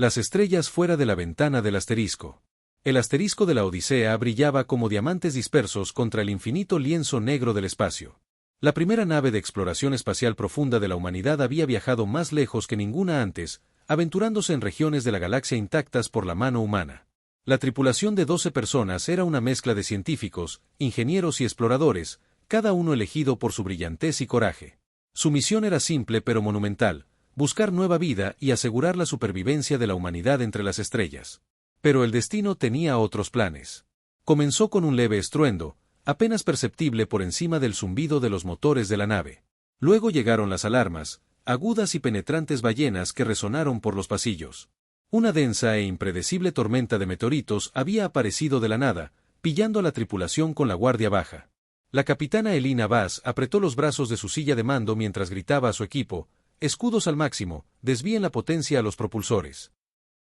Las estrellas fuera de la ventana del asterisco. El asterisco de la Odisea brillaba como diamantes dispersos contra el infinito lienzo negro del espacio. La primera nave de exploración espacial profunda de la humanidad había viajado más lejos que ninguna antes, aventurándose en regiones de la galaxia intactas por la mano humana. La tripulación de 12 personas era una mezcla de científicos, ingenieros y exploradores, cada uno elegido por su brillantez y coraje. Su misión era simple pero monumental: buscar nueva vida y asegurar la supervivencia de la humanidad entre las estrellas. Pero el destino tenía otros planes. Comenzó con un leve estruendo, apenas perceptible por encima del zumbido de los motores de la nave. Luego llegaron las alarmas, agudas y penetrantes ballenas que resonaron por los pasillos. Una densa e impredecible tormenta de meteoritos había aparecido de la nada, pillando a la tripulación con la guardia baja. La capitana Elina Vaz apretó los brazos de su silla de mando mientras gritaba a su equipo: «Escudos al máximo, desvíen la potencia a los propulsores».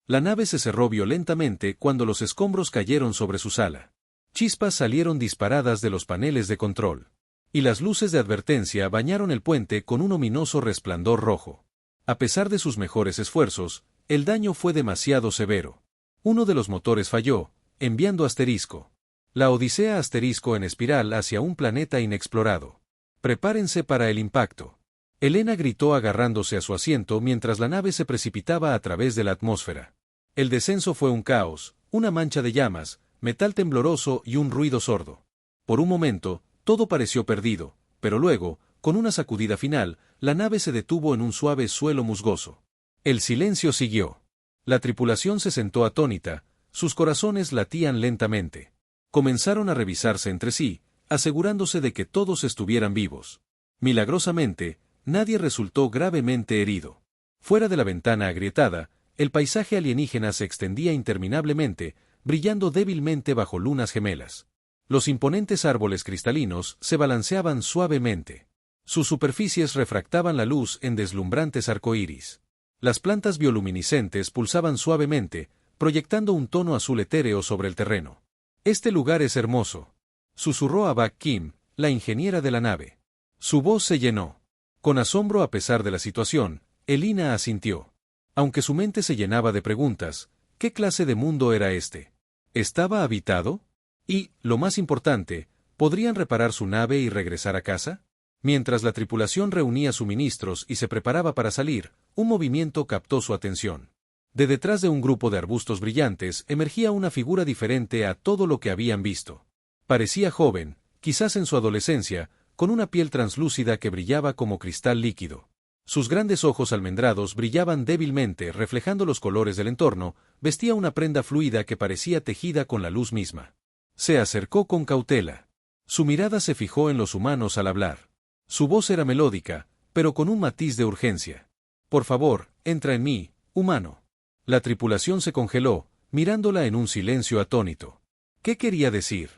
La nave se cerró violentamente cuando los escombros cayeron sobre su sala. Chispas salieron disparadas de los paneles de control. Y las luces de advertencia bañaron el puente con un ominoso resplandor rojo. A pesar de sus mejores esfuerzos, el daño fue demasiado severo. Uno de los motores falló, enviando asterisco. La Odisea asterisco en espiral hacia un planeta inexplorado. «Prepárense para el impacto». Elena gritó agarrándose a su asiento mientras la nave se precipitaba a través de la atmósfera. El descenso fue un caos, una mancha de llamas, metal tembloroso y un ruido sordo. Por un momento, todo pareció perdido, pero luego, con una sacudida final, la nave se detuvo en un suave suelo musgoso. El silencio siguió. La tripulación se sentó atónita, sus corazones latían lentamente. Comenzaron a revisarse entre sí, asegurándose de que todos estuvieran vivos. Milagrosamente, nadie resultó gravemente herido. Fuera de la ventana agrietada, el paisaje alienígena se extendía interminablemente, brillando débilmente bajo lunas gemelas. Los imponentes árboles cristalinos se balanceaban suavemente. Sus superficies refractaban la luz en deslumbrantes arcoíris. Las plantas bioluminiscentes pulsaban suavemente, proyectando un tono azul etéreo sobre el terreno. «Este lugar es hermoso», susurró a Bak Kim, la ingeniera de la nave. Su voz se llenó. Con asombro a pesar de la situación, Elina asintió. Aunque su mente se llenaba de preguntas, ¿qué clase de mundo era este? ¿Estaba habitado? Y, lo más importante, ¿podrían reparar su nave y regresar a casa? Mientras la tripulación reunía suministros y se preparaba para salir, un movimiento captó su atención. De detrás de un grupo de arbustos brillantes emergía una figura diferente a todo lo que habían visto. Parecía joven, quizás en su adolescencia, con una piel translúcida que brillaba como cristal líquido. Sus grandes ojos almendrados brillaban débilmente reflejando los colores del entorno, vestía una prenda fluida que parecía tejida con la luz misma. Se acercó con cautela. Su mirada se fijó en los humanos al hablar. Su voz era melódica, pero con un matiz de urgencia. «Por favor, entra en mí, humano». La tripulación se congeló, mirándola en un silencio atónito. ¿Qué quería decir?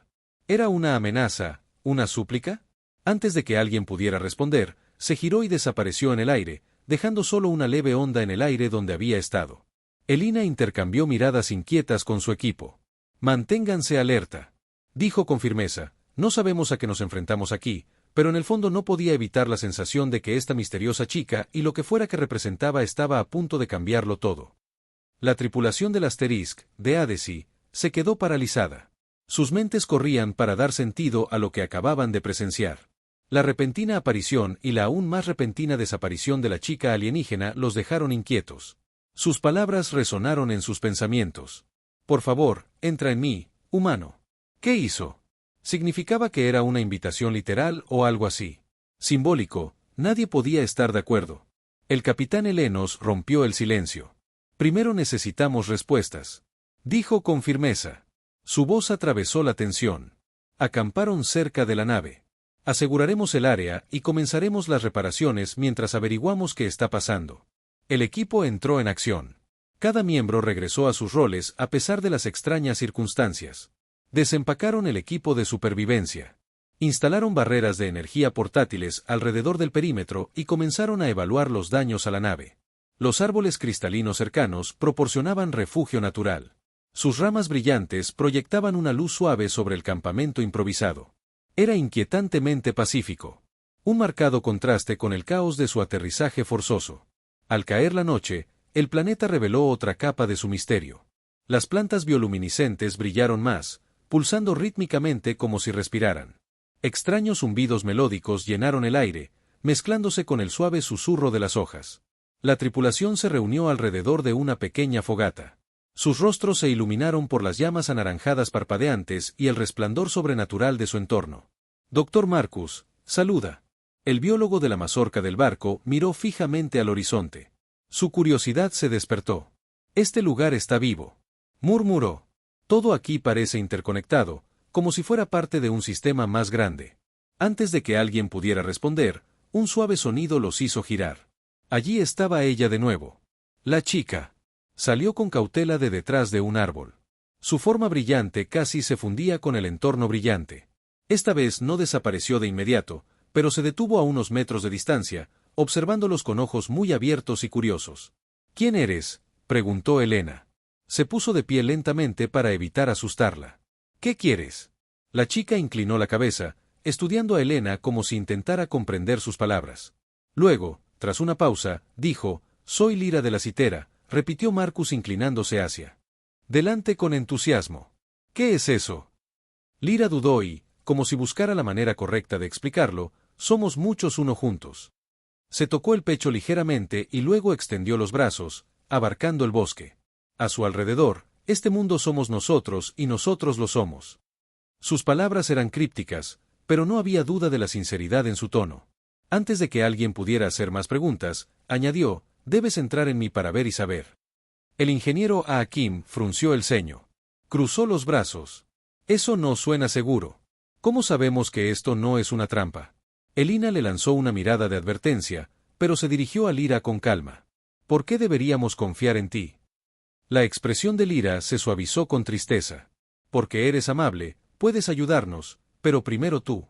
¿Era una amenaza, una súplica? Antes de que alguien pudiera responder, se giró y desapareció en el aire, dejando solo una leve onda en el aire donde había estado. Elina intercambió miradas inquietas con su equipo. «Manténganse alerta», dijo con firmeza. «No sabemos a qué nos enfrentamos aquí, pero en el fondo no podía evitar la sensación de que esta misteriosa chica y lo que fuera que representaba estaba a punto de cambiarlo todo». La tripulación del Asterisk, de Adesi, se quedó paralizada. Sus mentes corrían para dar sentido a lo que acababan de presenciar. La repentina aparición y la aún más repentina desaparición de la chica alienígena los dejaron inquietos. Sus palabras resonaron en sus pensamientos. «Por favor, entra en mí, humano». ¿Qué hizo? ¿Significaba que era una invitación literal o algo así? Simbólico, nadie podía estar de acuerdo. El capitán Helenos rompió el silencio. «Primero necesitamos respuestas», dijo con firmeza. Su voz atravesó la tensión. Acamparon cerca de la nave. «Aseguraremos el área y comenzaremos las reparaciones mientras averiguamos qué está pasando». El equipo entró en acción. Cada miembro regresó a sus roles a pesar de las extrañas circunstancias. Desempacaron el equipo de supervivencia. Instalaron barreras de energía portátiles alrededor del perímetro y comenzaron a evaluar los daños a la nave. Los árboles cristalinos cercanos proporcionaban refugio natural. Sus ramas brillantes proyectaban una luz suave sobre el campamento improvisado. Era inquietantemente pacífico. Un marcado contraste con el caos de su aterrizaje forzoso. Al caer la noche, El planeta reveló otra capa de su misterio. Las plantas bioluminiscentes brillaron más, pulsando rítmicamente como si respiraran. Extraños zumbidos melódicos llenaron el aire, mezclándose con el suave susurro de las hojas. La tripulación se reunió alrededor de una pequeña fogata. Sus rostros se iluminaron por las llamas anaranjadas parpadeantes y el resplandor sobrenatural de su entorno. Doctor Marcus, saluda. El biólogo de la mazorca del barco miró fijamente al horizonte. Su curiosidad se despertó. Este lugar está vivo, murmuró. Todo aquí parece interconectado, como si fuera parte de un sistema más grande. Antes de que alguien pudiera responder, un suave sonido los hizo girar. Allí estaba ella de nuevo. La chica. Salió con cautela de detrás de un árbol. Su forma brillante casi se fundía con el entorno brillante. Esta vez no desapareció de inmediato, pero se detuvo a unos metros de distancia, observándolos con ojos muy abiertos y curiosos. ¿Quién eres?, preguntó Elena. Se puso de pie lentamente para evitar asustarla. ¿Qué quieres? La chica inclinó la cabeza, estudiando a Elena como si intentara comprender sus palabras. Luego, tras una pausa, dijo, «Soy Lyra de la Citera», repitió Marcus inclinándose hacia delante con entusiasmo. «¿Qué es eso?» Lyra dudó y, como si buscara la manera correcta de explicarlo, «Somos muchos uno juntos». Se tocó el pecho ligeramente y luego extendió los brazos, abarcando el bosque. A su alrededor, este mundo somos nosotros y nosotros lo somos. Sus palabras eran crípticas, pero no había duda de la sinceridad en su tono. Antes de que alguien pudiera hacer más preguntas, añadió, «Debes entrar en mí para ver y saber». El ingeniero Hakim frunció el ceño. Cruzó los brazos. «Eso no suena seguro. ¿Cómo sabemos que esto no es una trampa?» Elina le lanzó una mirada de advertencia, pero se dirigió a Lyra con calma. «¿Por qué deberíamos confiar en ti?» La expresión de Lyra se suavizó con tristeza. «Porque eres amable, puedes ayudarnos, pero primero tú».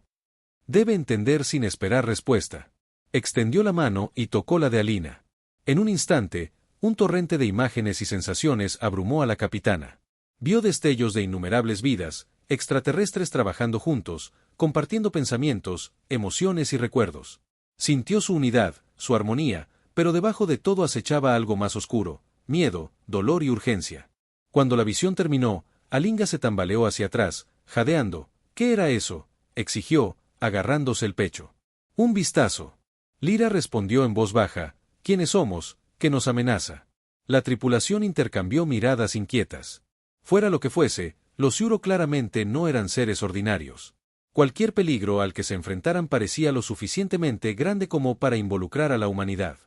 Debe entender sin esperar respuesta. Extendió la mano y tocó la de Alina. En un instante, un torrente de imágenes y sensaciones abrumó a la capitana. Vio destellos de innumerables vidas, extraterrestres trabajando juntos, compartiendo pensamientos, emociones y recuerdos. Sintió su unidad, su armonía, pero debajo de todo acechaba algo más oscuro, miedo, dolor y urgencia. Cuando la visión terminó, Alinga se tambaleó hacia atrás, jadeando. «¿Qué era eso?», exigió, agarrándose el pecho. «Un vistazo». Lyra respondió en voz baja, «¿Quiénes somos? ¿Qué nos amenaza?». La tripulación intercambió miradas inquietas. Fuera lo que fuese, los Siuro claramente no eran seres ordinarios. Cualquier peligro al que se enfrentaran parecía lo suficientemente grande como para involucrar a la humanidad.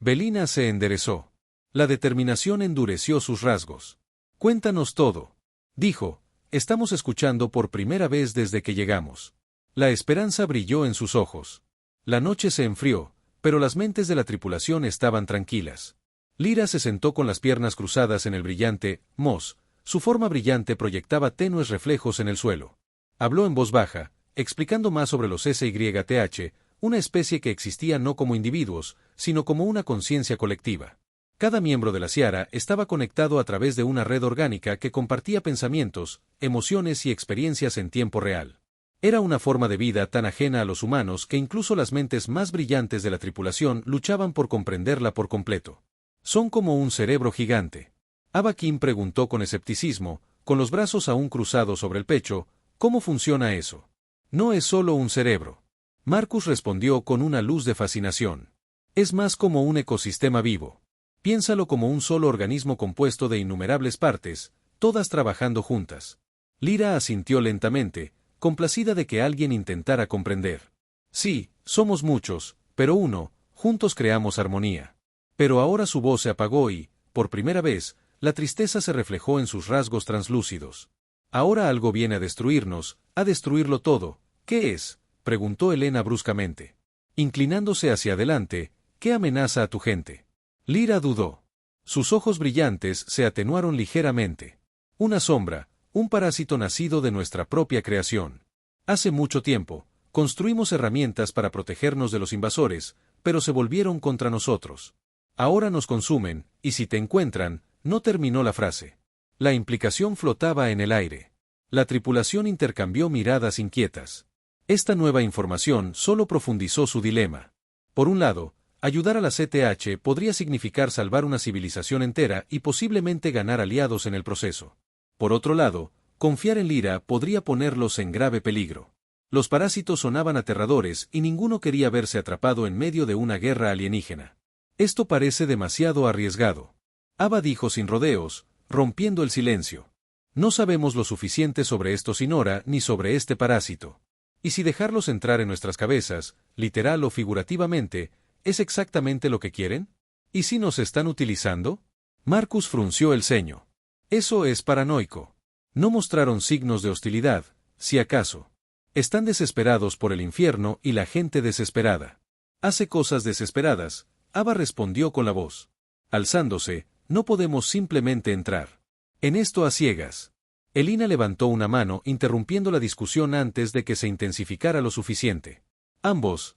Belina se enderezó. La determinación endureció sus rasgos. «Cuéntanos todo», dijo, «estamos escuchando por primera vez desde que llegamos». La esperanza brilló en sus ojos. La noche se enfrió, pero las mentes de la tripulación estaban tranquilas. Lyra se sentó con las piernas cruzadas en el brillante moss. Su forma brillante proyectaba tenues reflejos en el suelo. Habló en voz baja, explicando más sobre los SYTH, una especie que existía no como individuos, sino como una conciencia colectiva. Cada miembro de la Ciara estaba conectado a través de una red orgánica que compartía pensamientos, emociones y experiencias en tiempo real. Era una forma de vida tan ajena a los humanos que incluso las mentes más brillantes de la tripulación luchaban por comprenderla por completo. «Son como un cerebro gigante». Abakim preguntó con escepticismo, con los brazos aún cruzados sobre el pecho, «¿Cómo funciona eso?». «No es solo un cerebro». Marcus respondió con una luz de fascinación. «Es más como un ecosistema vivo. Piénsalo como un solo organismo compuesto de innumerables partes, todas trabajando juntas». Lyra asintió lentamente, complacida de que alguien intentara comprender. «Sí, somos muchos, pero uno, juntos creamos armonía». Pero ahora su voz se apagó y, por primera vez, la tristeza se reflejó en sus rasgos translúcidos. «Ahora algo viene a destruirnos, a destruirlo todo». «¿Qué es?», preguntó Elena bruscamente. Inclinándose hacia adelante, «¿Qué amenaza a tu gente?». Lyra dudó. Sus ojos brillantes se atenuaron ligeramente. «Una sombra, un parásito nacido de nuestra propia creación. Hace mucho tiempo, construimos herramientas para protegernos de los invasores, pero se volvieron contra nosotros. Ahora nos consumen, y si te encuentran», no terminó la frase. La implicación flotaba en el aire. La tripulación intercambió miradas inquietas. Esta nueva información solo profundizó su dilema. Por un lado, Ayudar a la CTH podría significar salvar una civilización entera y posiblemente ganar aliados en el proceso. Por otro lado, confiar en Lyra podría ponerlos en grave peligro. Los parásitos sonaban aterradores y ninguno quería verse atrapado en medio de una guerra alienígena. Esto parece demasiado arriesgado. Ava dijo sin rodeos, rompiendo el silencio. No sabemos lo suficiente sobre estos Sinora ni sobre este parásito. Y si dejarlos entrar en nuestras cabezas, literal o figurativamente, ¿es exactamente lo que quieren? ¿Y si nos están utilizando? Marcus frunció el ceño. Eso es paranoico. No mostraron signos de hostilidad, si acaso. Están desesperados por el infierno y la gente desesperada. Hace cosas desesperadas, Ava respondió con la voz. Alzándose, no podemos simplemente entrar. En esto a ciegas. Elina levantó una mano interrumpiendo la discusión antes de que se intensificara lo suficiente. Ambos.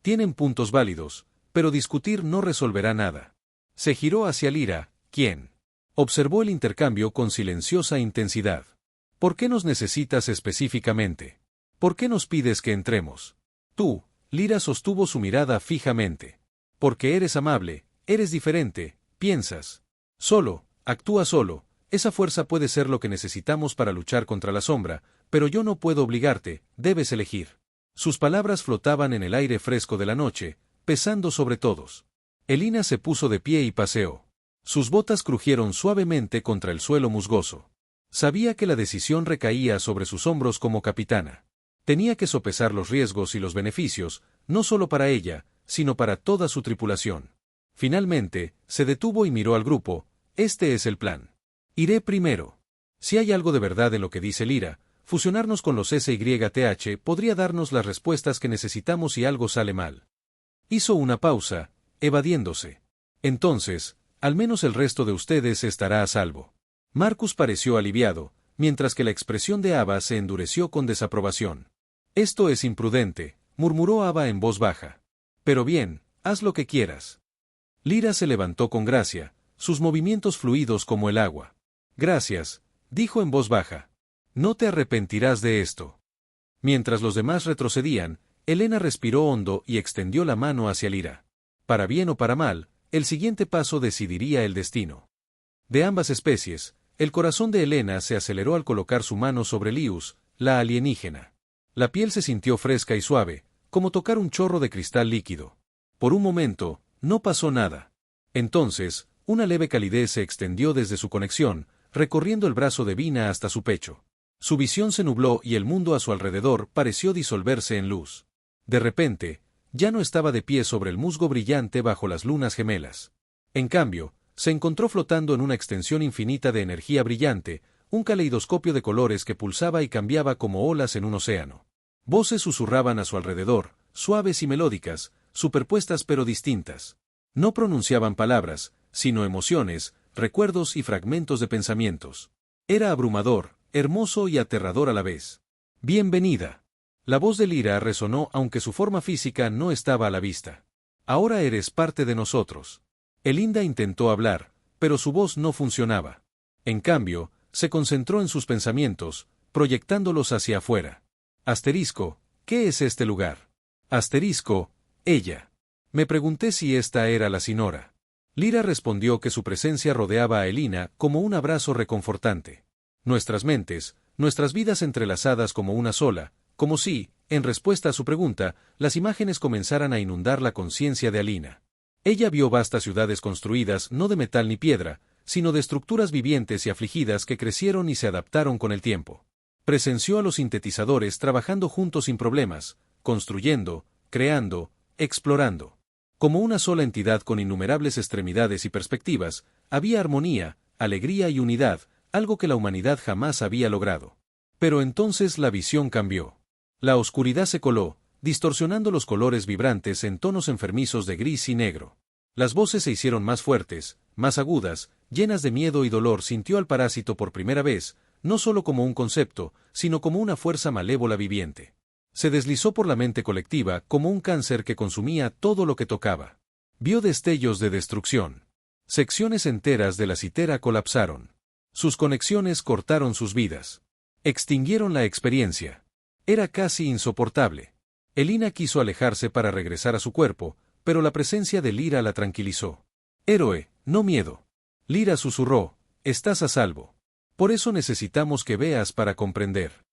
Tienen puntos válidos, pero discutir no resolverá nada. Se giró hacia Lyra, quien observó el intercambio con silenciosa intensidad. ¿Por qué nos necesitas específicamente? ¿Por qué nos pides que entremos? Tú, Lyra sostuvo su mirada fijamente. Porque eres amable, eres diferente, piensas. Solo, actúa solo, esa fuerza puede ser lo que necesitamos para luchar contra la sombra, pero yo no puedo obligarte, debes elegir. Sus palabras flotaban en el aire fresco de la noche, pesando sobre todos. Elina se puso de pie y paseó. Sus botas crujieron suavemente contra el suelo musgoso. Sabía que la decisión recaía sobre sus hombros como capitana. Tenía que sopesar los riesgos y los beneficios, no solo para ella, sino para toda su tripulación. Finalmente, se detuvo y miró al grupo. Este es el plan. Iré primero. Si hay algo de verdad en lo que dice Lyra, fusionarnos con los SYTH podría darnos las respuestas que necesitamos si algo sale mal. Hizo una pausa, evadiéndose. Entonces, al menos el resto de ustedes estará a salvo. Marcus pareció aliviado, mientras que la expresión de Ava se endureció con desaprobación. Esto es imprudente, murmuró Ava en voz baja. Pero bien, haz lo que quieras. Lyra se levantó con gracia, sus movimientos fluidos como el agua. Gracias, dijo en voz baja. No te arrepentirás de esto. Mientras los demás retrocedían, Elena respiró hondo y extendió la mano hacia Lyra. Para bien o para mal, el siguiente paso decidiría el destino. De ambas especies, el corazón de Elena se aceleró al colocar su mano sobre Lius, la alienígena. La piel se sintió fresca y suave, como tocar un chorro de cristal líquido. Por un momento, no pasó nada. Entonces, una leve calidez se extendió desde su conexión, recorriendo el brazo de Vina hasta su pecho. Su visión se nubló y el mundo a su alrededor pareció disolverse en luz. De repente, ya no estaba de pie sobre el musgo brillante bajo las lunas gemelas. En cambio, se encontró flotando en una extensión infinita de energía brillante, un caleidoscopio de colores que pulsaba y cambiaba como olas en un océano. Voces susurraban a su alrededor, suaves y melódicas, superpuestas pero distintas. No pronunciaban palabras, sino emociones, recuerdos y fragmentos de pensamientos. Era abrumador, hermoso y aterrador a la vez. Bienvenida. La voz de Lyra resonó aunque su forma física no estaba a la vista. Ahora eres parte de nosotros. Elinda intentó hablar, pero su voz no funcionaba. En cambio, se concentró en sus pensamientos, proyectándolos hacia afuera. Asterisco, ¿qué es este lugar? Asterisco, ella. Me pregunté si esta era la Sinora. Lyra respondió que su presencia rodeaba a Elina como un abrazo reconfortante. Nuestras mentes, nuestras vidas entrelazadas como una sola, como si, en respuesta a su pregunta, las imágenes comenzaran a inundar la conciencia de Elina. Ella vio vastas ciudades construidas no de metal ni piedra, sino de estructuras vivientes y afligidas que crecieron y se adaptaron con el tiempo. Presenció a los sintetizadores trabajando juntos sin problemas, construyendo, creando, explorando. Como una sola entidad con innumerables extremidades y perspectivas, había armonía, alegría y unidad, algo que la humanidad jamás había logrado. Pero entonces la visión cambió. La oscuridad se coló, distorsionando los colores vibrantes en tonos enfermizos de gris y negro. Las voces se hicieron más fuertes, más agudas, llenas de miedo y dolor. Sintió al parásito por primera vez, no solo como un concepto, sino como una fuerza malévola viviente. Se deslizó por la mente colectiva como un cáncer que consumía todo lo que tocaba. Vio destellos de destrucción. Secciones enteras de la citera colapsaron. Sus conexiones cortaron sus vidas. Extinguieron la experiencia. Era casi insoportable. Elina quiso alejarse para regresar a su cuerpo, pero la presencia de Lyra la tranquilizó. «Héroe, no miedo». Lyra susurró, «estás a salvo. Por eso necesitamos que veas para comprender».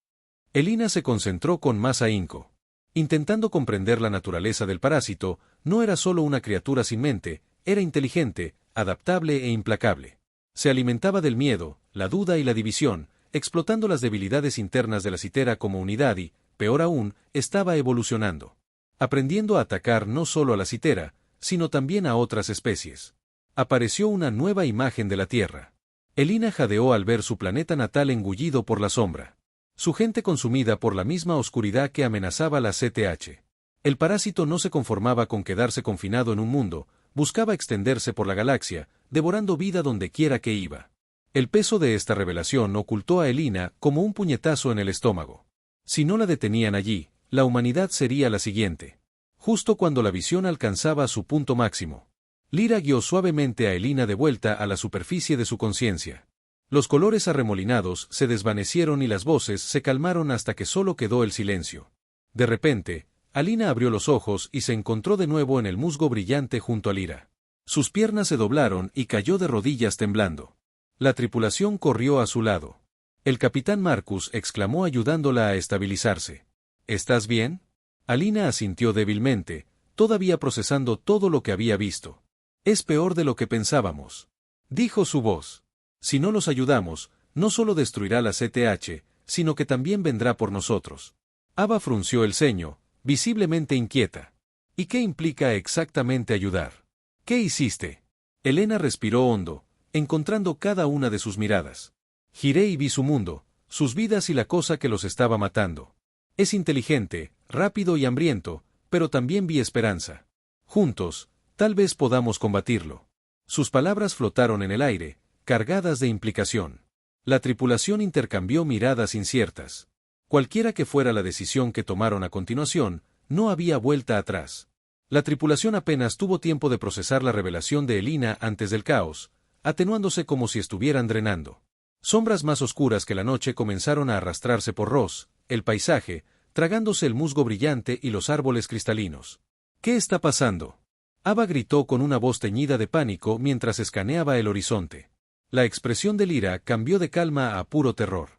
Elina se concentró con más ahínco. Intentando comprender la naturaleza del parásito, no era solo una criatura sin mente, era inteligente, adaptable e implacable. Se alimentaba del miedo, la duda y la división, explotando las debilidades internas de la citera como unidad y, peor aún, estaba evolucionando. Aprendiendo a atacar no solo a la citera, sino también a otras especies. Apareció una nueva imagen de la Tierra. Elina jadeó al ver su planeta natal engullido por la sombra. Su gente consumida por la misma oscuridad que amenazaba la CTH. El parásito no se conformaba con quedarse confinado en un mundo, buscaba extenderse por la galaxia, devorando vida donde quiera que iba. El peso de esta revelación ocultó a Elina como un puñetazo en el estómago. Si no la detenían allí, la humanidad sería la siguiente. Justo cuando la visión alcanzaba su punto máximo, Lyra guió suavemente a Elina de vuelta a la superficie de su conciencia. Los colores arremolinados se desvanecieron y las voces se calmaron hasta que solo quedó el silencio. De repente, Elina abrió los ojos y se encontró de nuevo en el musgo brillante junto a Lyra. Sus piernas se doblaron y cayó de rodillas temblando. La tripulación corrió a su lado. El capitán Marcus exclamó ayudándola a estabilizarse. ¿Estás bien? Elina asintió débilmente, todavía procesando todo lo que había visto. Es peor de lo que pensábamos, dijo su voz. Si no los ayudamos, no solo destruirá la CTH, sino que también vendrá por nosotros. Ava frunció el ceño, visiblemente inquieta. ¿Y qué implica exactamente ayudar? ¿Qué hiciste? Elena respiró hondo, encontrando cada una de sus miradas. Giré y vi su mundo, sus vidas y la cosa que los estaba matando. Es inteligente, rápido y hambriento, pero también vi esperanza. Juntos, tal vez podamos combatirlo. Sus palabras flotaron en el aire, cargadas de implicación. La tripulación intercambió miradas inciertas. Cualquiera que fuera la decisión que tomaron a continuación, no había vuelta atrás. La tripulación apenas tuvo tiempo de procesar la revelación de Elina antes del caos, atenuándose como si estuvieran drenando. Sombras más oscuras que la noche comenzaron a arrastrarse por Ross, el paisaje, tragándose el musgo brillante y los árboles cristalinos. ¿Qué está pasando? Ava gritó con una voz teñida de pánico mientras escaneaba el horizonte. La expresión de Lyra cambió de calma a puro terror.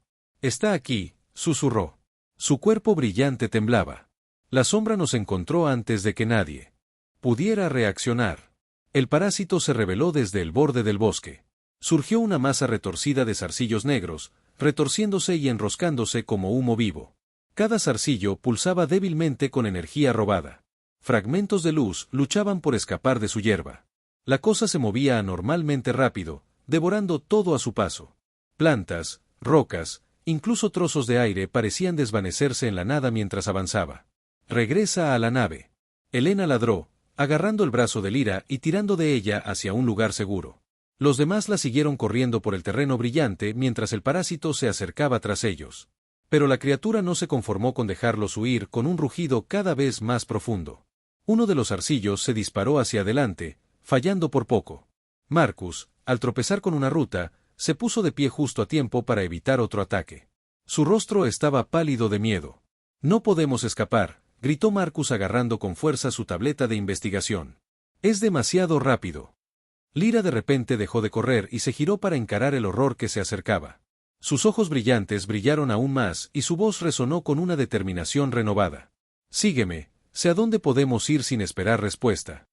«Está aquí», susurró. Su cuerpo brillante temblaba. La sombra nos encontró antes de que nadie pudiera reaccionar. El parásito se reveló desde el borde del bosque. Surgió una masa retorcida de zarcillos negros, retorciéndose y enroscándose como humo vivo. Cada zarcillo pulsaba débilmente con energía robada. Fragmentos de luz luchaban por escapar de su hierba. La cosa se movía anormalmente rápido, devorando todo a su paso. Plantas, rocas, incluso trozos de aire parecían desvanecerse en la nada mientras avanzaba. «Regresa a la nave». Elena ladró, agarrando el brazo de Lyra y tirando de ella hacia un lugar seguro. Los demás la siguieron corriendo por el terreno brillante mientras el parásito se acercaba tras ellos. Pero la criatura no se conformó con dejarlos huir con un rugido cada vez más profundo. Uno de los zarcillos se disparó hacia adelante, fallando por poco. Marcus, al tropezar con una ruta, se puso de pie justo a tiempo para evitar otro ataque. Su rostro estaba pálido de miedo. «No podemos escapar», gritó Marcus agarrando con fuerza su tableta de investigación. «Es demasiado rápido». Lyra de repente dejó de correr y se giró para encarar el horror que se acercaba. Sus ojos brillantes brillaron aún más y su voz resonó con una determinación renovada. «Sígueme, sé a dónde podemos ir sin esperar respuesta».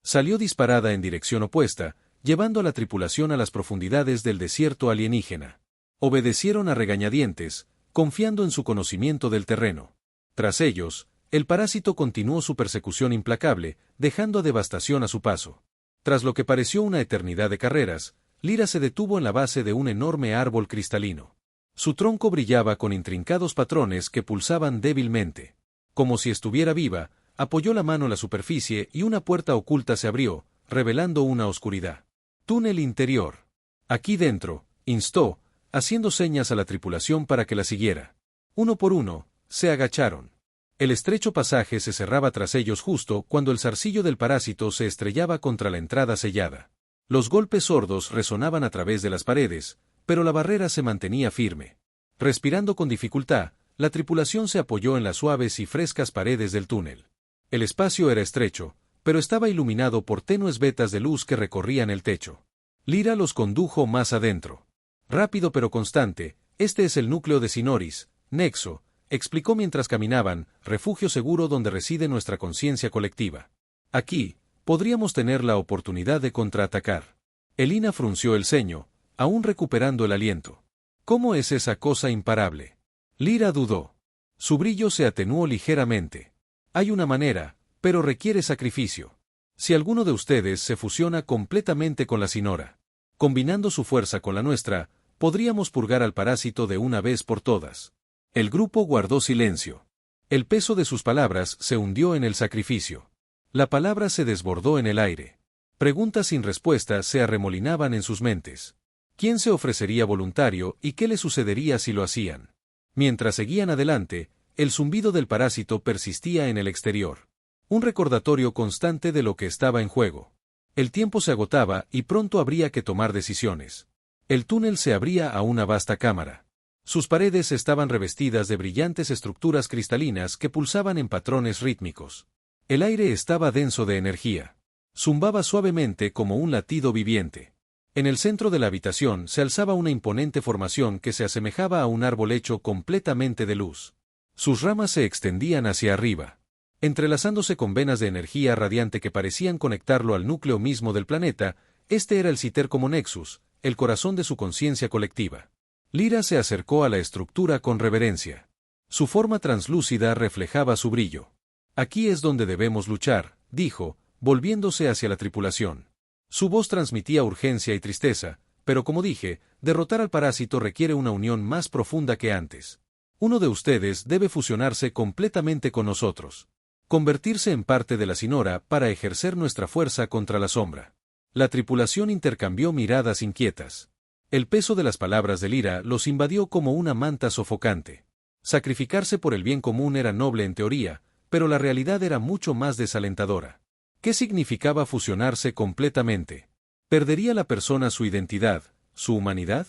Salió disparada en dirección opuesta, llevando a la tripulación a las profundidades del desierto alienígena. Obedecieron a regañadientes, confiando en su conocimiento del terreno. Tras ellos, el parásito continuó su persecución implacable, dejando devastación a su paso. Tras lo que pareció una eternidad de carreras, Lyra se detuvo en la base de un enorme árbol cristalino. Su tronco brillaba con intrincados patrones que pulsaban débilmente. Como si estuviera viva, apoyó la mano en la superficie y una puerta oculta se abrió, revelando una oscuridad. «Túnel interior. Aquí dentro», instó, haciendo señas a la tripulación para que la siguiera. Uno por uno, se agacharon. El estrecho pasaje se cerraba tras ellos justo cuando el zarcillo del parásito se estrellaba contra la entrada sellada. Los golpes sordos resonaban a través de las paredes, pero la barrera se mantenía firme. Respirando con dificultad, la tripulación se apoyó en las suaves y frescas paredes del túnel. El espacio era estrecho, pero estaba iluminado por tenues vetas de luz que recorrían el techo. Lyra los condujo más adentro. Rápido pero constante, este es el núcleo de Sinoris, Nexo, explicó mientras caminaban, refugio seguro donde reside nuestra conciencia colectiva. Aquí, podríamos tener la oportunidad de contraatacar. Elina frunció el ceño, aún recuperando el aliento. ¿Cómo es esa cosa imparable? Lyra dudó. Su brillo se atenuó ligeramente. Hay una manera, pero requiere sacrificio. Si alguno de ustedes se fusiona completamente con la Sinora, combinando su fuerza con la nuestra, podríamos purgar al parásito de una vez por todas. El grupo guardó silencio. El peso de sus palabras se hundió en el sacrificio. La palabra se desbordó en el aire. Preguntas sin respuesta se arremolinaban en sus mentes. ¿Quién se ofrecería voluntario y qué le sucedería si lo hacían? Mientras seguían adelante, el zumbido del parásito persistía en el exterior. Un recordatorio constante de lo que estaba en juego. El tiempo se agotaba y pronto habría que tomar decisiones. El túnel se abría a una vasta cámara. Sus paredes estaban revestidas de brillantes estructuras cristalinas que pulsaban en patrones rítmicos. El aire estaba denso de energía. Zumbaba suavemente como un latido viviente. En el centro de la habitación se alzaba una imponente formación que se asemejaba a un árbol hecho completamente de luz. Sus ramas se extendían hacia arriba, entrelazándose con venas de energía radiante que parecían conectarlo al núcleo mismo del planeta. Este era el Citer como Nexus, el corazón de su conciencia colectiva. Lyra se acercó a la estructura con reverencia. Su forma translúcida reflejaba su brillo. Aquí es donde debemos luchar, dijo, volviéndose hacia la tripulación. Su voz transmitía urgencia y tristeza, pero como dije, derrotar al parásito requiere una unión más profunda que antes. Uno de ustedes debe fusionarse completamente con nosotros. Convertirse en parte de la Sinora para ejercer nuestra fuerza contra la sombra. La tripulación intercambió miradas inquietas. El peso de las palabras de Lyra los invadió como una manta sofocante. Sacrificarse por el bien común era noble en teoría, pero la realidad era mucho más desalentadora. ¿Qué significaba fusionarse completamente? ¿Perdería la persona su identidad, su humanidad?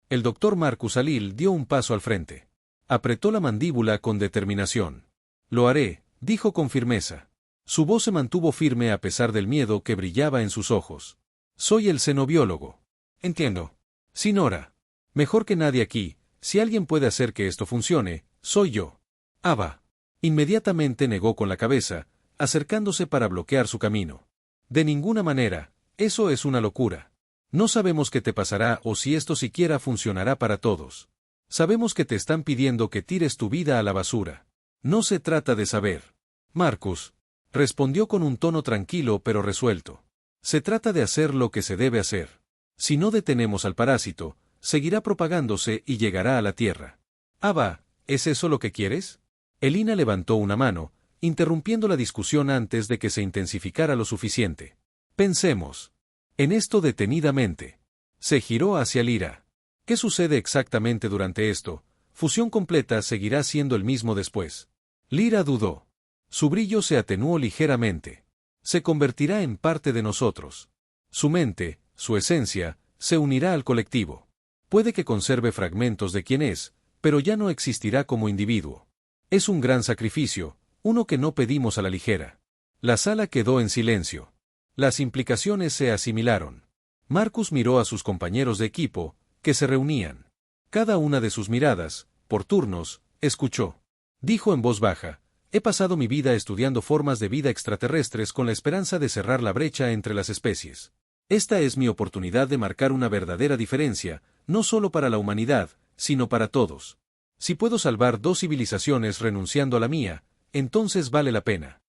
El doctor Marcus Alil dio un paso al frente. Apretó la mandíbula con determinación. Lo haré, dijo con firmeza. Su voz se mantuvo firme a pesar del miedo que brillaba en sus ojos. Soy el xenobiólogo. Entiendo. Sinora. Mejor que nadie aquí, si alguien puede hacer que esto funcione, soy yo. Ava. Inmediatamente negó con la cabeza, acercándose para bloquear su camino. De ninguna manera, eso es una locura. No sabemos qué te pasará o si esto siquiera funcionará para todos. Sabemos que te están pidiendo que tires tu vida a la basura. No se trata de saber. Marcus. Respondió con un tono tranquilo pero resuelto. Se trata de hacer lo que se debe hacer. Si no detenemos al parásito, seguirá propagándose y llegará a la Tierra. Ava, ¿es eso lo que quieres? Elina levantó una mano, interrumpiendo la discusión antes de que se intensificara lo suficiente. Pensemos en esto detenidamente. Se giró hacia Lyra. ¿Qué sucede exactamente durante esto? Fusión completa seguirá siendo el mismo después. Lyra dudó. Su brillo se atenuó ligeramente. Se convertirá en parte de nosotros. Su mente, su esencia, se unirá al colectivo. Puede que conserve fragmentos de quien es, pero ya no existirá como individuo. Es un gran sacrificio, uno que no pedimos a la ligera. La sala quedó en silencio. Las implicaciones se asimilaron. Marcus miró a sus compañeros de equipo, que se reunían. Cada una de sus miradas, por turnos, escuchó. Dijo en voz baja, he pasado mi vida estudiando formas de vida extraterrestres con la esperanza de cerrar la brecha entre las especies. Esta es mi oportunidad de marcar una verdadera diferencia, no solo para la humanidad, sino para todos. Si puedo salvar 2 civilizaciones renunciando a la mía, entonces vale la pena.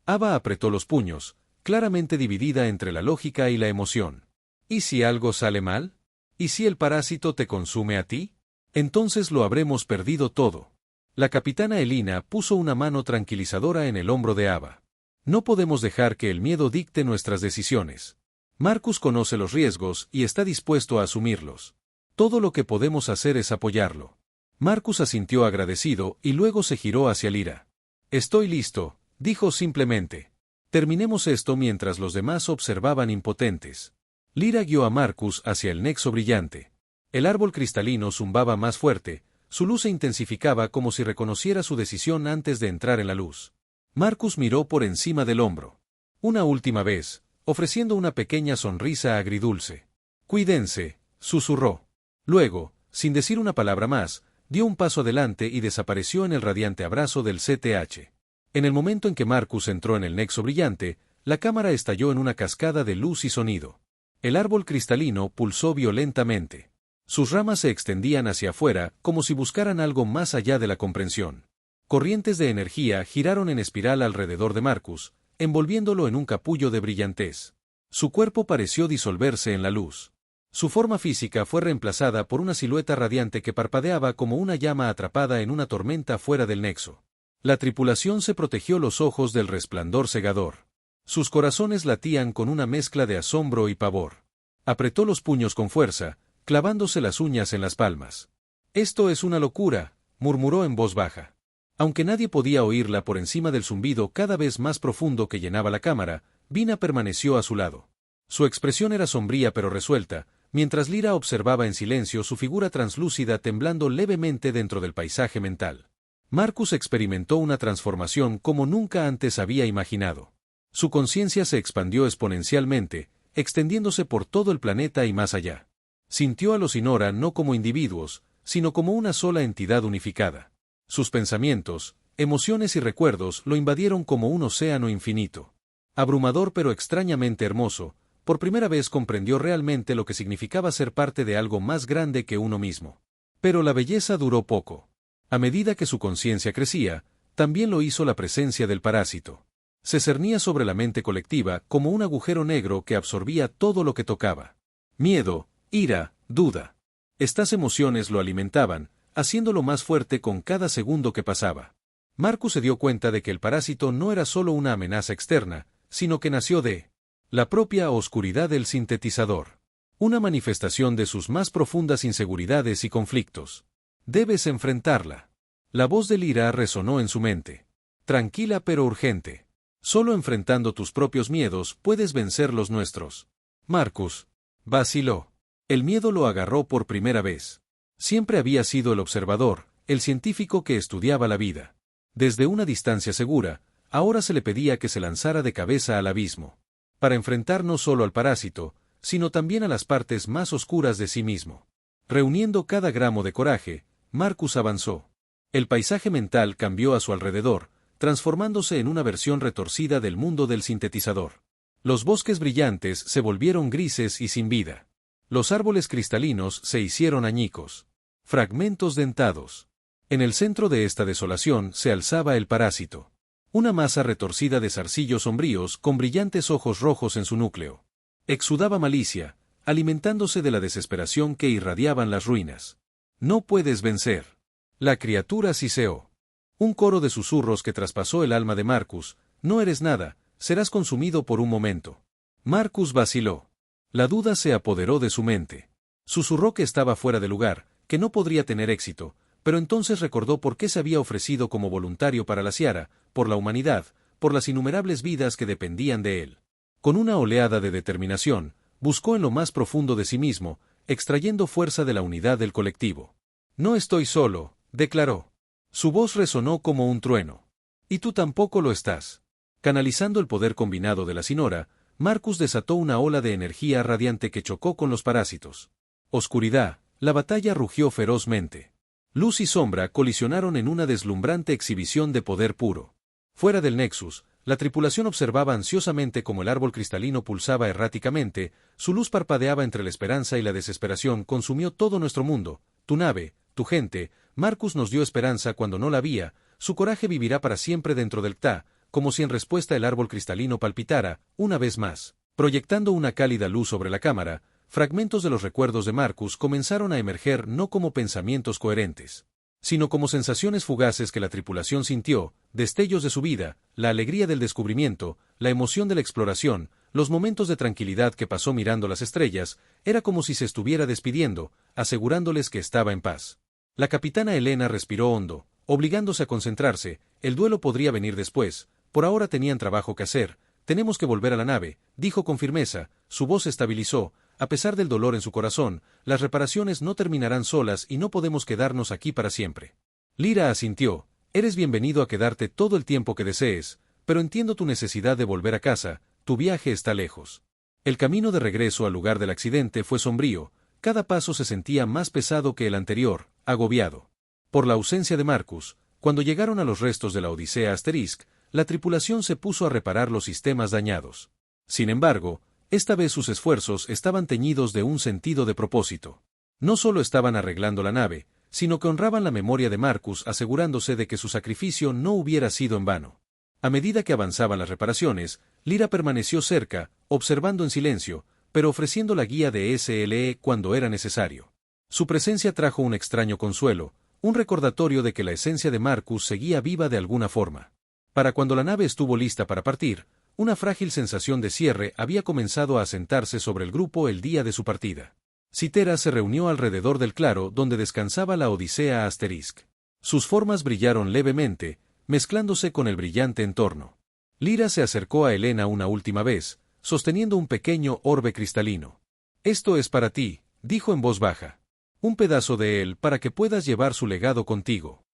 Ava apretó los puños, claramente dividida entre la lógica y la emoción. ¿Y si algo sale mal? ¿Y si el parásito te consume a ti? Entonces lo habremos perdido todo. La capitana Elina puso una mano tranquilizadora en el hombro de Ava. No podemos dejar que el miedo dicte nuestras decisiones. Marcus conoce los riesgos y está dispuesto a asumirlos. Todo lo que podemos hacer es apoyarlo. Marcus asintió agradecido y luego se giró hacia Lyra. Estoy listo, dijo simplemente. Terminemos esto mientras los demás observaban impotentes. Lyra guió a Marcus hacia el nexo brillante. El árbol cristalino zumbaba más fuerte, su luz se intensificaba como si reconociera su decisión antes de entrar en la luz. Marcus miró por encima del hombro. una última vez, ofreciendo una pequeña sonrisa agridulce. Cuídense, susurró. Luego, sin decir una palabra más, dio un paso adelante y desapareció en el radiante abrazo del CTH. En el momento en que Marcus entró en el nexo brillante, la cámara estalló en una cascada de luz y sonido. El árbol cristalino pulsó violentamente. Sus ramas se extendían hacia afuera, como si buscaran algo más allá de la comprensión. Corrientes de energía giraron en espiral alrededor de Marcus, envolviéndolo en un capullo de brillantez. Su cuerpo pareció disolverse en la luz. Su forma física fue reemplazada por una silueta radiante que parpadeaba como una llama atrapada en una tormenta fuera del nexo. La tripulación se protegió los ojos del resplandor cegador. Sus corazones latían con una mezcla de asombro y pavor. Apretó los puños con fuerza, clavándose las uñas en las palmas. «Esto es una locura», murmuró en voz baja. Aunque nadie podía oírla por encima del zumbido cada vez más profundo que llenaba la cámara, Vina permaneció a su lado. Su expresión era sombría pero resuelta, mientras Lyra observaba en silencio su figura translúcida temblando levemente dentro del paisaje mental. Marcus experimentó una transformación como nunca antes había imaginado. Su conciencia se expandió exponencialmente, extendiéndose por todo el planeta y más allá. Sintió a los Inora no como individuos, sino como una sola entidad unificada. Sus pensamientos, emociones y recuerdos lo invadieron como un océano infinito. Abrumador pero extrañamente hermoso, por primera vez comprendió realmente lo que significaba ser parte de algo más grande que uno mismo. Pero la belleza duró poco. A medida que su conciencia crecía, también lo hizo la presencia del parásito. Se cernía sobre la mente colectiva como un agujero negro que absorbía todo lo que tocaba. Miedo, ira, duda. Estas emociones lo alimentaban, haciéndolo más fuerte con cada segundo que pasaba. Marcus se dio cuenta de que el parásito no era solo una amenaza externa, sino que nació de la propia oscuridad del sintetizador. Una manifestación de sus más profundas inseguridades y conflictos. Debes enfrentarla. La voz de Lyra resonó en su mente. Tranquila pero urgente. Solo enfrentando tus propios miedos puedes vencer los nuestros. Marcus vaciló. El miedo lo agarró por primera vez. Siempre había sido el observador, el científico que estudiaba la vida. Desde una distancia segura, ahora se le pedía que se lanzara de cabeza al abismo. Para enfrentar no solo al parásito, sino también a las partes más oscuras de sí mismo. Reuniendo cada gramo de coraje, Marcus avanzó. El paisaje mental cambió a su alrededor, transformándose en una versión retorcida del mundo del sintetizador. Los bosques brillantes se volvieron grises y sin vida. Los árboles cristalinos se hicieron añicos. Fragmentos dentados. En el centro de esta desolación se alzaba el parásito. Una masa retorcida de zarcillos sombríos con brillantes ojos rojos en su núcleo. Exudaba malicia, alimentándose de la desesperación que irradiaban las ruinas. No puedes vencer. La criatura siseó. Un coro de susurros que traspasó el alma de Marcus. No eres nada, serás consumido por un momento. Marcus vaciló. La duda se apoderó de su mente. Susurró que estaba fuera de lugar, que no podría tener éxito, pero entonces recordó por qué se había ofrecido como voluntario para la Ciara, por la humanidad, por las innumerables vidas que dependían de él. Con una oleada de determinación, buscó en lo más profundo de sí mismo, extrayendo fuerza de la unidad del colectivo. No estoy solo, declaró. Su voz resonó como un trueno. Y tú tampoco lo estás. Canalizando el poder combinado de la Sinora, Marcus desató una ola de energía radiante que chocó con los parásitos. Oscuridad, la batalla rugió ferozmente. Luz y sombra colisionaron en una deslumbrante exhibición de poder puro. Fuera del Nexus, la tripulación observaba ansiosamente cómo el árbol cristalino pulsaba erráticamente, su luz parpadeaba entre la esperanza y la desesperación, consumió todo nuestro mundo, tu nave, tu gente. Marcus nos dio esperanza cuando no la había, su coraje vivirá para siempre dentro del Kta, como si en respuesta el árbol cristalino palpitara, una vez más. Proyectando una cálida luz sobre la cámara, fragmentos de los recuerdos de Marcus comenzaron a emerger no como pensamientos coherentes, sino como sensaciones fugaces que la tripulación sintió, destellos de su vida, la alegría del descubrimiento, la emoción de la exploración, los momentos de tranquilidad que pasó mirando las estrellas. Era como si se estuviera despidiendo, asegurándoles que estaba en paz. La capitana Helena respiró hondo, obligándose a concentrarse. El duelo podría venir después, por ahora tenían trabajo que hacer. Tenemos que volver a la nave, dijo con firmeza. Su voz se estabilizó. A pesar del dolor en su corazón, las reparaciones no terminarán solas y no podemos quedarnos aquí para siempre. Lyra asintió. Eres bienvenido a quedarte todo el tiempo que desees, pero entiendo tu necesidad de volver a casa. tu viaje está lejos. El camino de regreso al lugar del accidente fue sombrío, cada paso se sentía más pesado que el anterior, agobiado. Por la ausencia de Marcus, cuando llegaron a los restos de la Odisea Asterisk, la tripulación se puso a reparar los sistemas dañados. Sin embargo, esta vez sus esfuerzos estaban teñidos de un sentido de propósito. No solo estaban arreglando la nave, sino que honraban la memoria de Marcus asegurándose de que su sacrificio no hubiera sido en vano. A medida que avanzaban las reparaciones, Lyra permaneció cerca, observando en silencio, pero ofreciendo la guía de SLE cuando era necesario. Su presencia trajo un extraño consuelo, un recordatorio de que la esencia de Marcus seguía viva de alguna forma. Para cuando la nave estuvo lista para partir, una frágil sensación de cierre había comenzado a asentarse sobre el grupo el día de su partida. Citera se reunió alrededor del claro donde descansaba la Odisea Asterisk. Sus formas brillaron levemente, mezclándose con el brillante entorno. Lyra se acercó a Helena una última vez, sosteniendo un pequeño orbe cristalino. «Esto es para ti», dijo en voz baja. «Un pedazo de él para que puedas llevar su legado contigo».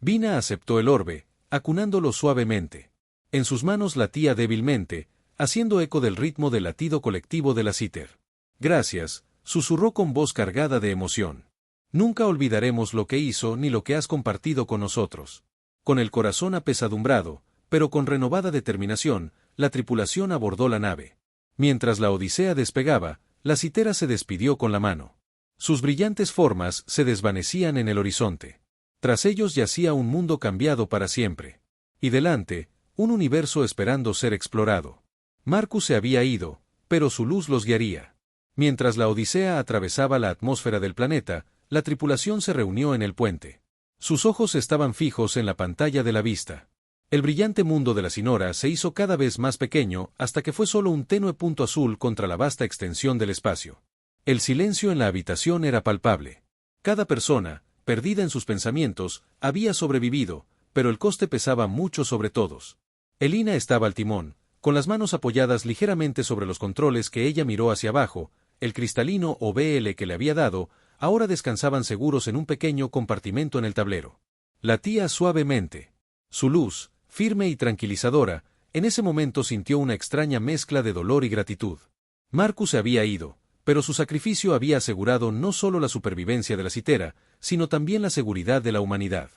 Vina aceptó el orbe, acunándolo suavemente. En sus manos latía débilmente, haciendo eco del ritmo del latido colectivo de la citer. «Gracias», susurró con voz cargada de emoción. «Nunca olvidaremos lo que hizo ni lo que has compartido con nosotros». Con el corazón apesadumbrado, pero con renovada determinación, la tripulación abordó la nave. Mientras la Odisea despegaba, la citera se despidió con la mano. Sus brillantes formas se desvanecían en el horizonte. Tras ellos yacía un mundo cambiado para siempre. Y delante, un universo esperando ser explorado. Marcus se había ido, pero su luz los guiaría. Mientras la Odisea atravesaba la atmósfera del planeta, la tripulación se reunió en el puente. Sus ojos estaban fijos en la pantalla de la vista. El brillante mundo de la Sinora se hizo cada vez más pequeño hasta que fue solo un tenue punto azul contra la vasta extensión del espacio. El silencio en la habitación era palpable. Cada persona, perdida en sus pensamientos, había sobrevivido, pero el coste pesaba mucho sobre todos. Elina estaba al timón, con las manos apoyadas ligeramente sobre los controles que ella miró hacia abajo. El cristalino OBL que le había dado, ahora descansaban seguros en un pequeño compartimento en el tablero. Latía suavemente. Su luz, firme y tranquilizadora, en ese momento sintió una extraña mezcla de dolor y gratitud. Marcus se había ido, pero su sacrificio había asegurado no solo la supervivencia de la citera, sino también la seguridad de la humanidad.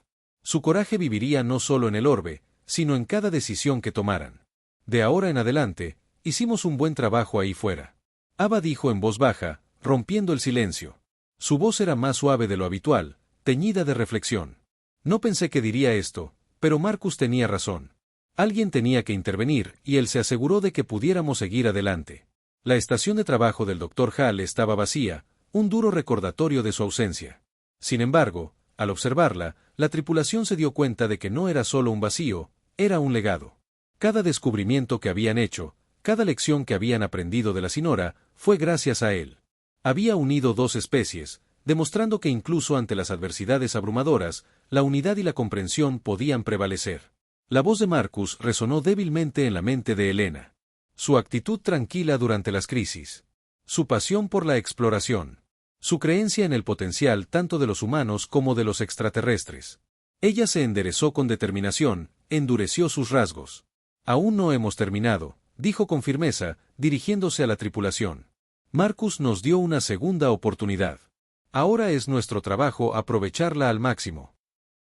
Su coraje viviría no solo en el orbe, sino en cada decisión que tomaran. De ahora en adelante, hicimos un buen trabajo ahí fuera. Ava dijo en voz baja, rompiendo el silencio. Su voz era más suave de lo habitual, teñida de reflexión. No pensé que diría esto, pero Marcus tenía razón. Alguien tenía que intervenir, y él se aseguró de que pudiéramos seguir adelante. La estación de trabajo del Dr. Hall estaba vacía, un duro recordatorio de su ausencia. Sin embargo, al observarla, la tripulación se dio cuenta de que no era solo un vacío, era un legado. Cada descubrimiento que habían hecho, cada lección que habían aprendido de la Sinora, fue gracias a él. Había unido dos especies, demostrando que incluso ante las adversidades abrumadoras, la unidad y la comprensión podían prevalecer. La voz de Marcus resonó débilmente en la mente de Helena. Su actitud tranquila durante las crisis. Su pasión por la exploración. Su creencia en el potencial tanto de los humanos como de los extraterrestres. Ella se enderezó con determinación, endureció sus rasgos. «Aún no hemos terminado», dijo con firmeza, dirigiéndose a la tripulación. «Marcus nos dio una segunda oportunidad. Ahora es nuestro trabajo aprovecharla al máximo».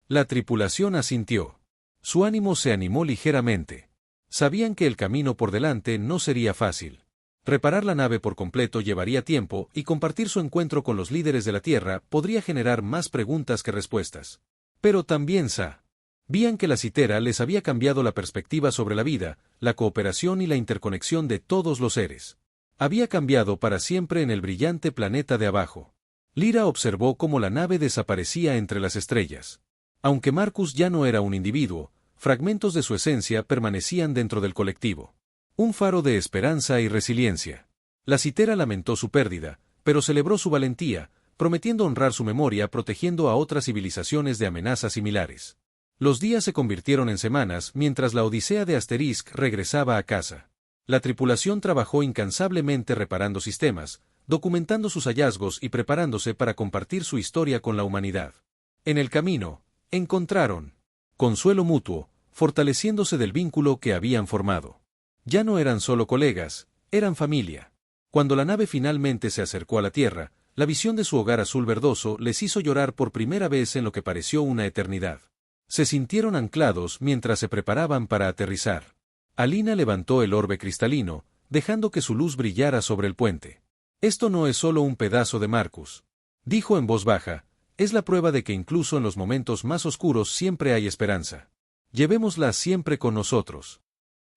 La tripulación asintió. Su ánimo se animó ligeramente. Sabían que el camino por delante no sería fácil. Reparar la nave por completo llevaría tiempo y compartir su encuentro con los líderes de la Tierra podría generar más preguntas que respuestas. Pero también sabían que la citera les había cambiado la perspectiva sobre la vida, la cooperación y la interconexión de todos los seres. Había cambiado para siempre en el brillante planeta de abajo. Lyra observó cómo la nave desaparecía entre las estrellas. Aunque Marcus ya no era un individuo, fragmentos de su esencia permanecían dentro del colectivo. Un faro de esperanza y resiliencia. La citera lamentó su pérdida, pero celebró su valentía, prometiendo honrar su memoria protegiendo a otras civilizaciones de amenazas similares. Los días se convirtieron en semanas mientras la Odisea de Asterisk regresaba a casa. La tripulación trabajó incansablemente reparando sistemas, documentando sus hallazgos y preparándose para compartir su historia con la humanidad. En el camino, encontraron consuelo mutuo, fortaleciéndose del vínculo que habían formado. Ya no eran solo colegas, eran familia. Cuando la nave finalmente se acercó a la Tierra, la visión de su hogar azul verdoso les hizo llorar por primera vez en lo que pareció una eternidad. Se sintieron anclados mientras se preparaban para aterrizar. Alina levantó el orbe cristalino, dejando que su luz brillara sobre el puente. Esto no es solo un pedazo de Marcus, dijo en voz baja, es la prueba de que incluso en los momentos más oscuros siempre hay esperanza. Llevémosla siempre con nosotros.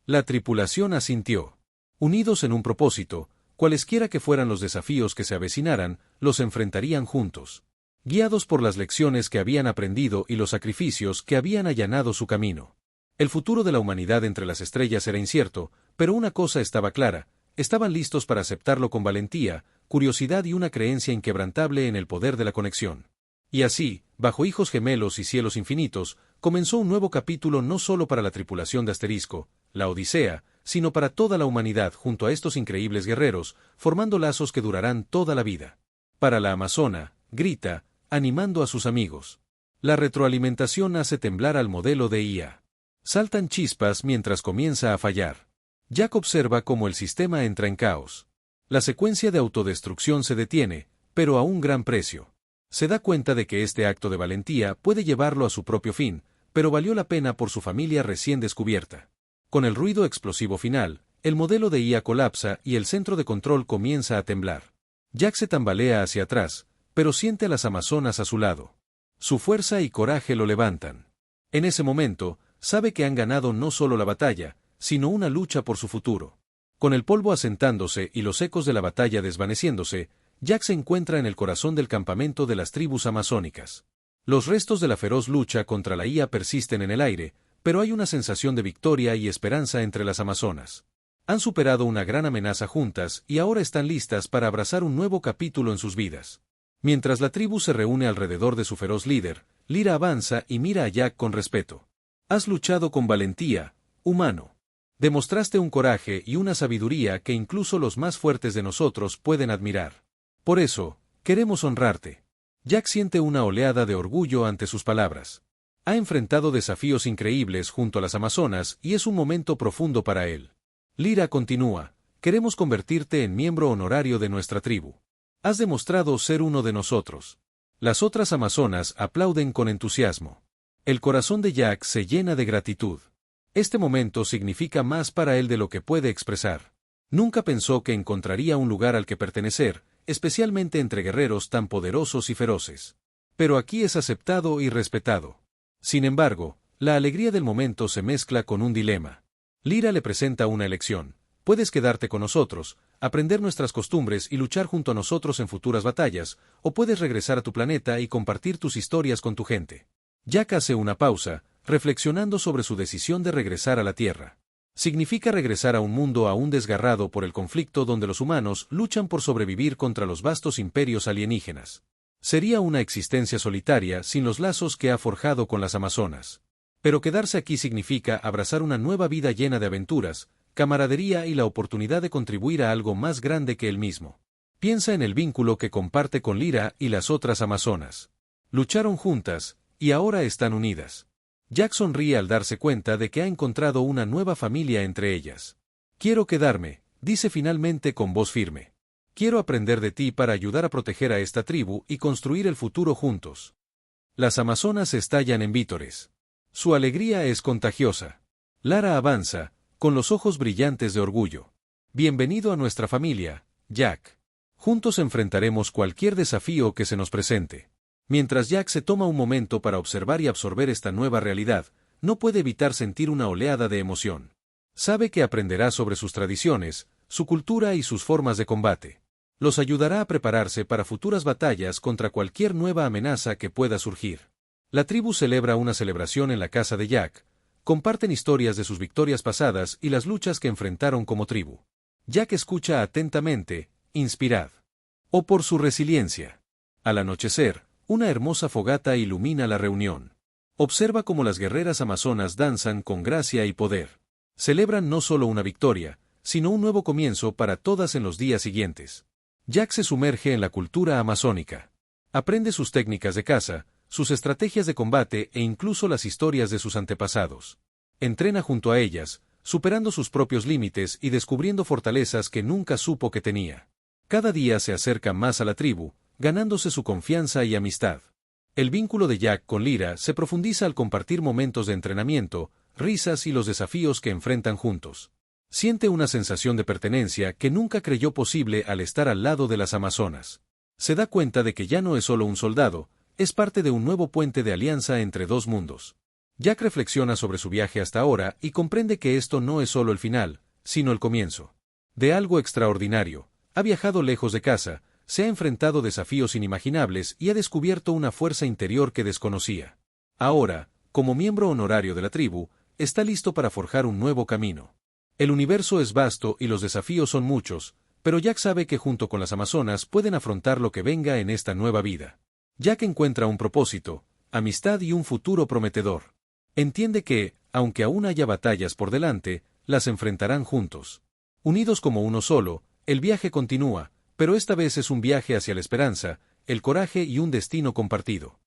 La tripulación asintió. Unidos en un propósito, cualesquiera que fueran los desafíos que se avecinaran, los enfrentarían juntos. Guiados por las lecciones que habían aprendido y los sacrificios que habían allanado su camino. El futuro de la humanidad entre las estrellas era incierto, pero una cosa estaba clara, estaban listos para aceptarlo con valentía, curiosidad y una creencia inquebrantable en el poder de la conexión. Y así, bajo hijos gemelos y cielos infinitos, comenzó un nuevo capítulo no solo para la tripulación de Asterisco, la Odisea, sino para toda la humanidad junto a estos increíbles guerreros, formando lazos que durarán toda la vida. Para la Amazona, grita, animando a sus amigos. La retroalimentación hace temblar al modelo de IA. Saltan chispas mientras comienza a fallar. Jack observa cómo el sistema entra en caos. La secuencia de autodestrucción se detiene, pero a un gran precio. Se da cuenta de que este acto de valentía puede llevarlo a su propio fin, pero valió la pena por su familia recién descubierta. Con el ruido explosivo final, el modelo de IA colapsa y el centro de control comienza a temblar. Jack se tambalea hacia atrás, pero siente a las amazonas a su lado. Su fuerza y coraje lo levantan. En ese momento, sabe que han ganado no solo la batalla, sino una lucha por su futuro. Con el polvo asentándose y los ecos de la batalla desvaneciéndose, Jack se encuentra en el corazón del campamento de las tribus amazónicas. Los restos de la feroz lucha contra la IA persisten en el aire, pero hay una sensación de victoria y esperanza entre las amazonas. Han superado una gran amenaza juntas y ahora están listas para abrazar un nuevo capítulo en sus vidas. Mientras la tribu se reúne alrededor de su feroz líder, Lyra avanza y mira a Jack con respeto. Has luchado con valentía, humano. Demostraste un coraje y una sabiduría que incluso los más fuertes de nosotros pueden admirar. Por eso, queremos honrarte. Jack siente una oleada de orgullo ante sus palabras. Ha enfrentado desafíos increíbles junto a las amazonas y es un momento profundo para él. Lyra continúa, queremos convertirte en miembro honorario de nuestra tribu. Has demostrado ser uno de nosotros. Las otras amazonas aplauden con entusiasmo. El corazón de Jack se llena de gratitud. Este momento significa más para él de lo que puede expresar. Nunca pensó que encontraría un lugar al que pertenecer, especialmente entre guerreros tan poderosos y feroces. Pero aquí es aceptado y respetado. Sin embargo, la alegría del momento se mezcla con un dilema. Lyra le presenta una elección. Puedes quedarte con nosotros, aprender nuestras costumbres y luchar junto a nosotros en futuras batallas, o puedes regresar a tu planeta y compartir tus historias con tu gente. Jack hace una pausa, reflexionando sobre su decisión de regresar a la Tierra. Significa regresar a un mundo aún desgarrado por el conflicto donde los humanos luchan por sobrevivir contra los vastos imperios alienígenas. Sería una existencia solitaria sin los lazos que ha forjado con las amazonas. Pero quedarse aquí significa abrazar una nueva vida llena de aventuras, camaradería y la oportunidad de contribuir a algo más grande que él mismo. Piensa en el vínculo que comparte con Lyra y las otras amazonas. Lucharon juntas, y ahora están unidas. Jack sonríe al darse cuenta de que ha encontrado una nueva familia entre ellas. Quiero quedarme, dice finalmente con voz firme. Quiero aprender de ti para ayudar a proteger a esta tribu y construir el futuro juntos. Las amazonas estallan en vítores. Su alegría es contagiosa. Lara avanza, con los ojos brillantes de orgullo. Bienvenido a nuestra familia, Jack. Juntos enfrentaremos cualquier desafío que se nos presente. Mientras Jack se toma un momento para observar y absorber esta nueva realidad, no puede evitar sentir una oleada de emoción. Sabe que aprenderá sobre sus tradiciones, su cultura y sus formas de combate. Los ayudará a prepararse para futuras batallas contra cualquier nueva amenaza que pueda surgir. La tribu celebra una celebración en la casa de Jack, comparten historias de sus victorias pasadas y las luchas que enfrentaron como tribu. Jack escucha atentamente, inspirado. O por su resiliencia. Al anochecer, una hermosa fogata ilumina la reunión. Observa cómo las guerreras amazonas danzan con gracia y poder. Celebran no solo una victoria, sino un nuevo comienzo para todas en los días siguientes. Jack se sumerge en la cultura amazónica. Aprende sus técnicas de caza, sus estrategias de combate e incluso las historias de sus antepasados. Entrena junto a ellas, superando sus propios límites y descubriendo fortalezas que nunca supo que tenía. Cada día se acerca más a la tribu, ganándose su confianza y amistad. El vínculo de Jack con Lyra se profundiza al compartir momentos de entrenamiento, risas y los desafíos que enfrentan juntos. Siente una sensación de pertenencia que nunca creyó posible al estar al lado de las amazonas. Se da cuenta de que ya no es solo un soldado, es parte de un nuevo puente de alianza entre dos mundos. Jack reflexiona sobre su viaje hasta ahora y comprende que esto no es solo el final, sino el comienzo de algo extraordinario. Ha viajado lejos de casa, se ha enfrentado desafíos inimaginables y ha descubierto una fuerza interior que desconocía. Ahora, como miembro honorario de la tribu, está listo para forjar un nuevo camino. El universo es vasto y los desafíos son muchos, pero Jack sabe que junto con las amazonas pueden afrontar lo que venga en esta nueva vida. Jack encuentra un propósito, amistad y un futuro prometedor. Entiende que, aunque aún haya batallas por delante, las enfrentarán juntos. Unidos como uno solo, el viaje continúa, pero esta vez es un viaje hacia la esperanza, el coraje y un destino compartido.